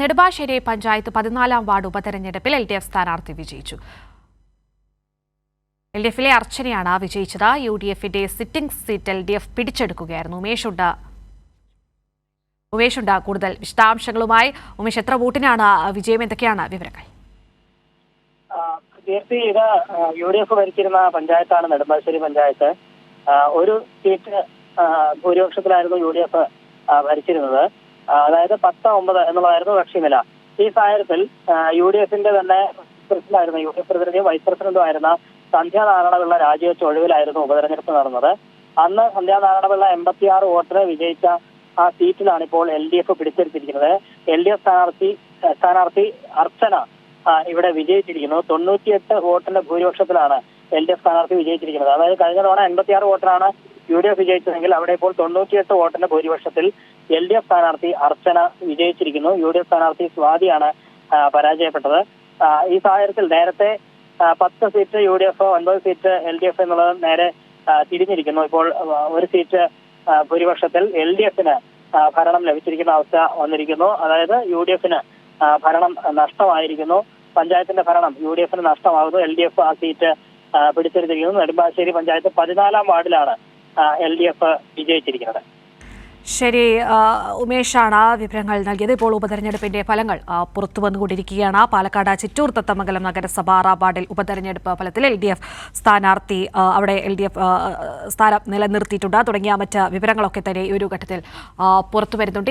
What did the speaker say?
Nedumbassery panchayat 14-ാം ward ഉപതെരഞ്ഞെടുപ്പിൽ LDF സ്ഥാനാർത്ഥി വിജയിച്ചു. LDFിലെ അർച്ചനയാണ് വിജയിച്ചത്. UDFന്റെ സിറ്റിംഗ് സീറ്റ് LDF പിടിച്ചെടുക്കുകയായിരുന്നു. ഉമേഷുണ്ട് കൂടുതൽ വിശദാംശങ്ങളുമായി. ഉമേഷ്, എത്ര വോട്ടിനാണ് വിജയം? എന്തൊക്കെയാണ് വിവരങ്ങൾ? ഇത് UDF ഭരിച്ചിരുന്ന പഞ്ചായത്താണ് നെടുമ്പാശ്ശേരി പഞ്ചായത്ത്. ഒരു സീറ്റ് ഭൂരിപക്ഷത്തിലായിരുന്നു UDF ഭരിച്ചിരുന്നത്. അതായത് 10-9 എന്നുള്ളതായിരുന്നു കക്ഷിനില. ഈ സാഹചര്യത്തിൽ UDFന്റെ തന്നെ പ്രസിഡന്റായിരുന്ന UDF പ്രസിഡന്റും വൈസ് പ്രസിഡന്റും ആയിരുന്ന സന്ധ്യ നാരായണപിള്ള രാജിവെച്ച ഒഴിവിലായിരുന്നു ഉപതെരഞ്ഞെടുപ്പ് നടന്നത്. അന്ന് സന്ധ്യ നാരായണപിള്ള 86 വോട്ടിന് വിജയിച്ച ആ സീറ്റിലാണ് ഇപ്പോൾ LDF പിടിച്ചെടുത്തിരിക്കുന്നത്. LDF സ്ഥാനാർത്ഥി അർച്ചന ഇവിടെ വിജയിച്ചിരിക്കുന്നു. 98 വോട്ടിന്റെ ഭൂരിപക്ഷത്തിലാണ് LDF സ്ഥാനാർത്ഥി വിജയിച്ചിരിക്കുന്നത്. അതായത് കഴിഞ്ഞ തവണ 86 വോട്ടിനാണ് UDF വിജയിച്ചതെങ്കിൽ അവിടെ ഇപ്പോൾ 98 വോട്ടിന്റെ ഭൂരിപക്ഷത്തിൽ LDF സ്ഥാനാർത്ഥി അർച്ചന വിജയിച്ചിരിക്കുന്നു. UDF സ്ഥാനാർത്ഥി സ്വാതിയാണ് പരാജയപ്പെട്ടത്. ഈ സാഹചര്യത്തിൽ നേരത്തെ 10 സീറ്റ് UDF, 9 സീറ്റ് LDF എന്നുള്ളത് നേരെ തിരിഞ്ഞിരിക്കുന്നു. ഇപ്പോൾ ഒരു സീറ്റ് ഭൂരിപക്ഷത്തിൽ LDFന് ഭരണം ലഭിച്ചിരിക്കുന്ന അവസ്ഥ വന്നിരിക്കുന്നു. അതായത് UDFന് ഭരണം നഷ്ടമായിരിക്കുന്നു. പഞ്ചായത്തിന്റെ ഭരണം UDFന് നഷ്ടമാകുന്നു. LDF ആ സീറ്റ് പിടിച്ചെടുത്തിരിക്കുന്നു. നെടുമ്പാശ്ശേരി പഞ്ചായത്ത് 14-ാം വാർഡിലാണ് LDF വിജയിച്ചിരിക്കുന്നത്. ശരി, ഉമേഷാണ് വിവരങ്ങൾ നൽകിയത്. ഇപ്പോൾ ഉപതെരഞ്ഞെടുപ്പിന്റെ ഫലങ്ങൾ പുറത്തു വന്നുകൊണ്ടിരിക്കുകയാണ്. പാലക്കാട് ചിറ്റൂർ തത്തമംഗലം നഗരസഭ 6-ാം വാർഡിൽ ഉപതെരഞ്ഞെടുപ്പ് ഫലത്തിൽ LDF സ്ഥാനാർത്ഥി അവിടെ LDF സ്ഥാനം നിലനിർത്തിയിട്ടുണ്ട്. തുടങ്ങിയ മറ്റ് വിവരങ്ങളൊക്കെ തന്നെ ഈ ഒരു ഘട്ടത്തിൽ പുറത്തു വരുന്നുണ്ട്.